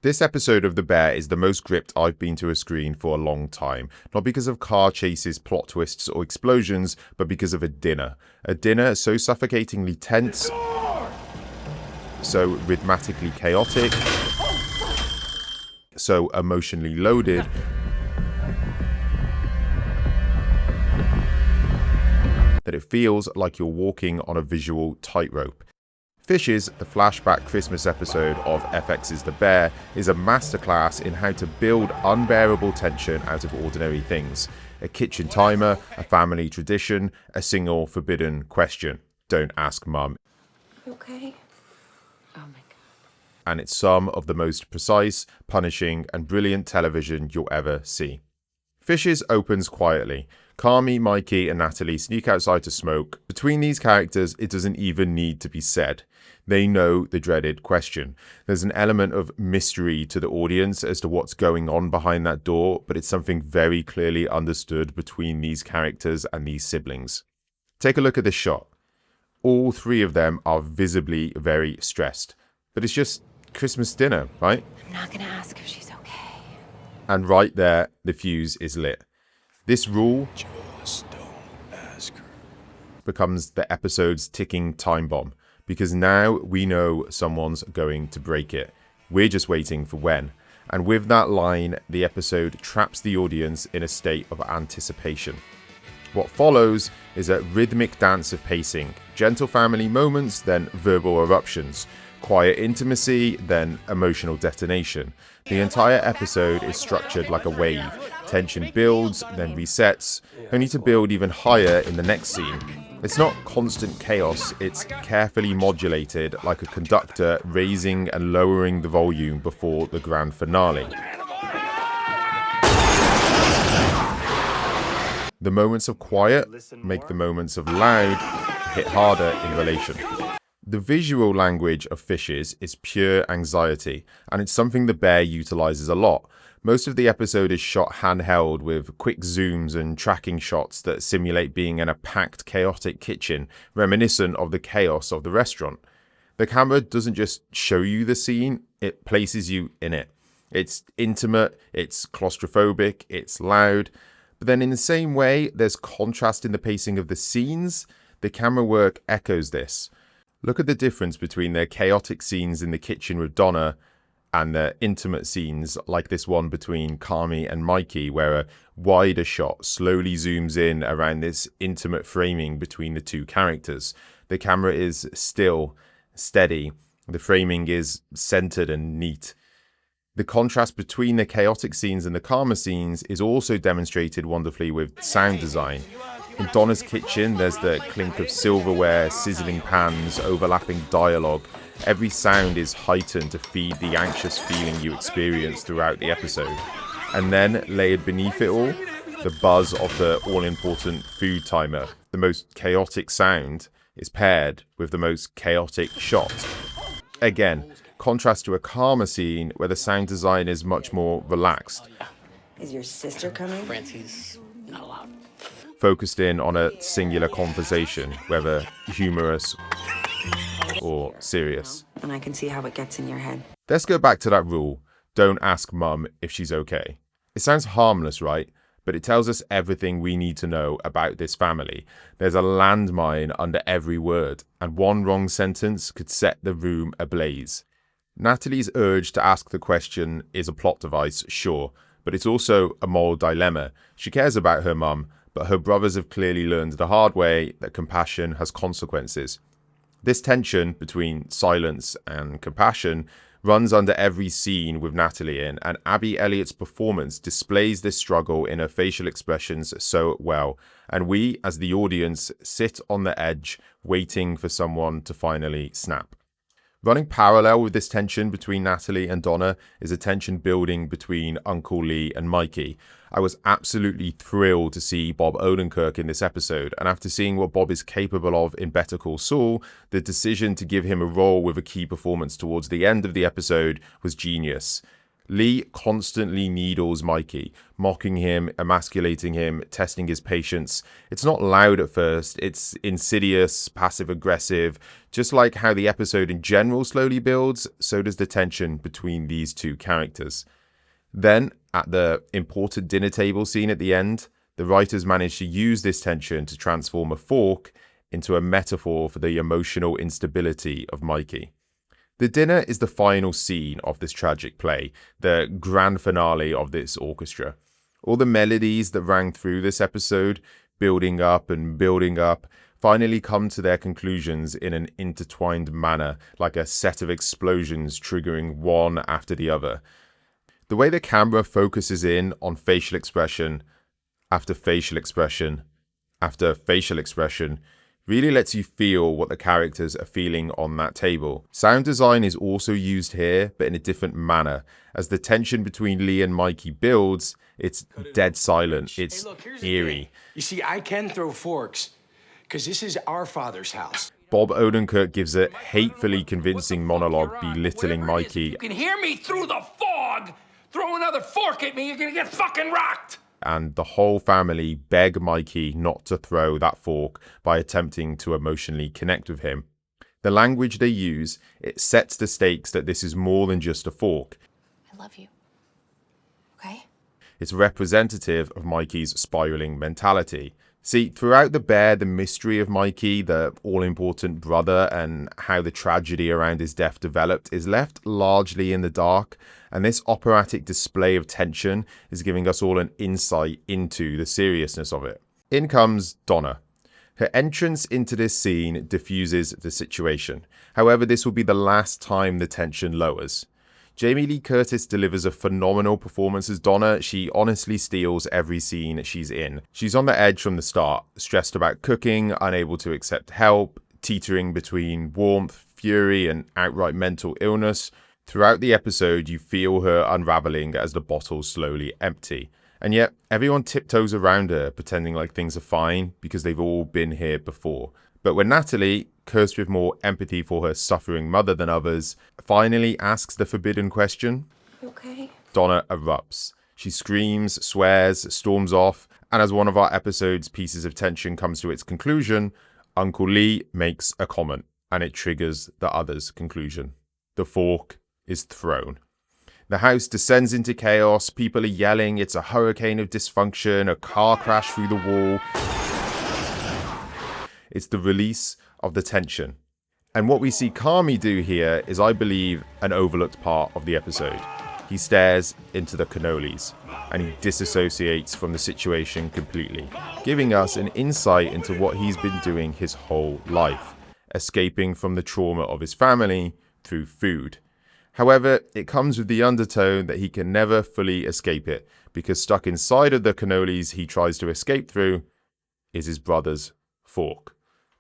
This episode of The Bear is the most gripped I've been to a screen for a long time, not because of car chases, plot twists or explosions, but because of a dinner. A dinner so suffocatingly tense, so rhythmically chaotic, so emotionally loaded, that it feels like you're walking on a visual tightrope. Fishes, the flashback Christmas episode of FX's The Bear, is a masterclass in how to build unbearable tension out of ordinary things. A kitchen timer, a family tradition, a single forbidden question. Don't ask mum. Okay. Oh my god. And it's some of the most precise, punishing, and brilliant television you'll ever see. Fishes opens quietly. Carm, Mikey, and Natalie sneak outside to smoke. Between these characters, it doesn't even need to be said. They know the dreaded question. There's an element of mystery to the audience as to what's going on behind that door, but it's something very clearly understood between these characters and these siblings. Take a look at this shot. All three of them are visibly very stressed. But it's just Christmas dinner, right? I'm not gonna ask if she's okay. And right there, the fuse is lit. This rule just don't ask her. becomes the episode's ticking time bomb, because now we know someone's going to break it. We're just waiting for when. And with that line, the episode traps the audience in a state of anticipation. What follows is a rhythmic dance of pacing, gentle family moments, then verbal eruptions, quiet intimacy, then emotional detonation. The entire episode is structured like a wave. Tension builds, then resets, only to build even higher in the next scene. It's not constant chaos, it's carefully modulated like a conductor raising and lowering the volume before the grand finale. The moments of quiet make the moments of loud hit harder in relation. The visual language of Fishes is pure anxiety, and it's something The Bear utilizes a lot. Most of the episode is shot handheld with quick zooms and tracking shots that simulate being in a packed, chaotic kitchen, reminiscent of the chaos of the restaurant. The camera doesn't just show you the scene, it places you in it. It's intimate, it's claustrophobic, it's loud. But then in the same way, there's contrast in the pacing of the scenes. The camera work echoes this. Look at the difference between their chaotic scenes in the kitchen with Donna and the intimate scenes like this one between Carm and Mikey, where a wider shot slowly zooms in around this intimate framing between the two characters. The camera is still, steady. The framing is centered and neat. The contrast between the chaotic scenes and the calmer scenes is also demonstrated wonderfully with sound design. In Donna's kitchen, there's the clink of silverware, sizzling pans, overlapping dialogue. Every sound is heightened to feed the anxious feeling you experience throughout the episode. And then, layered beneath it all, the buzz of the all-important food timer. The most chaotic sound is paired with the most chaotic shot. Again, contrast to a calmer scene where the sound design is much more relaxed. Is your sister coming? Francie's not allowed. Focused in on a singular conversation, whether humorous or serious. And I can see how it gets in your head. Let's go back to that rule. Don't ask mum if she's okay. It sounds harmless, right? But it tells us everything we need to know about this family. There's a landmine under every word, and one wrong sentence could set the room ablaze. Natalie's urge to ask the question is a plot device, sure, but it's also a moral dilemma. She cares about her mum, but her brothers have clearly learned the hard way that compassion has consequences. This tension between silence and compassion runs under every scene with Natalie in, and Abby Elliott's performance displays this struggle in her facial expressions so well, and we, as the audience, sit on the edge, waiting for someone to finally snap. Running parallel with this tension between Natalie and Donna is a tension building between Uncle Lee and Mikey. I was absolutely thrilled to see Bob Odenkirk in this episode, and after seeing what Bob is capable of in Better Call Saul, the decision to give him a role with a key performance towards the end of the episode was genius. Lee constantly needles Mikey, mocking him, emasculating him, testing his patience. It's not loud at first, it's insidious, passive-aggressive. Just like how the episode in general slowly builds, so does the tension between these two characters. Then, at the important dinner table scene at the end, the writers managed to use this tension to transform a fork into a metaphor for the emotional instability of Mikey. The dinner is the final scene of this tragic play, the grand finale of this orchestra. All the melodies that rang through this episode, building up and building up, finally come to their conclusions in an intertwined manner, like a set of explosions triggering one after the other. The way the camera focuses in on facial expression after facial expression after facial expression really lets you feel what the characters are feeling on that table. Sound design is also used here, but in a different manner. As the tension between Lee and Mikey builds, it's dead silent, it's eerie. You see, I can throw forks, because this is our father's house. Bob Odenkirk gives a hatefully convincing monologue belittling Mikey. You can hear me through the fog! Throw another fork at me, you're gonna get fucking rocked! And the whole family beg Mikey not to throw that fork by attempting to emotionally connect with him. The language they use, it sets the stakes that this is more than just a fork. I love you. Okay? It's representative of Mikey's spiraling mentality. See, throughout The Bear, the mystery of Mikey, the all-important brother, and how the tragedy around his death developed is left largely in the dark, and this operatic display of tension is giving us all an insight into the seriousness of it. In comes Donna. Her entrance into this scene diffuses the situation. However, this will be the last time the tension lowers. Jamie Lee Curtis delivers a phenomenal performance as Donna. She honestly steals every scene she's in. She's on the edge from the start, stressed about cooking, unable to accept help, teetering between warmth, fury, and outright mental illness. Throughout the episode, you feel her unraveling as the bottles slowly empty. And yet, everyone tiptoes around her, pretending like things are fine because they've all been here before. But when Natalie, cursed with more empathy for her suffering mother than others, finally asks the forbidden question, Okay. Donna erupts. She screams, swears, storms off, and as one of our episode's pieces of tension comes to its conclusion, Uncle Lee makes a comment, and it triggers the other's conclusion. The fork is thrown. The house descends into chaos, people are yelling, it's a hurricane of dysfunction, a car crash through the wall. It's the release of the tension. And what we see Carmy do here is, I believe, an overlooked part of the episode. He stares into the cannolis, and he disassociates from the situation completely, giving us an insight into what he's been doing his whole life, escaping from the trauma of his family through food. However, it comes with the undertone that he can never fully escape it, because stuck inside of the cannolis he tries to escape through is his brother's fork.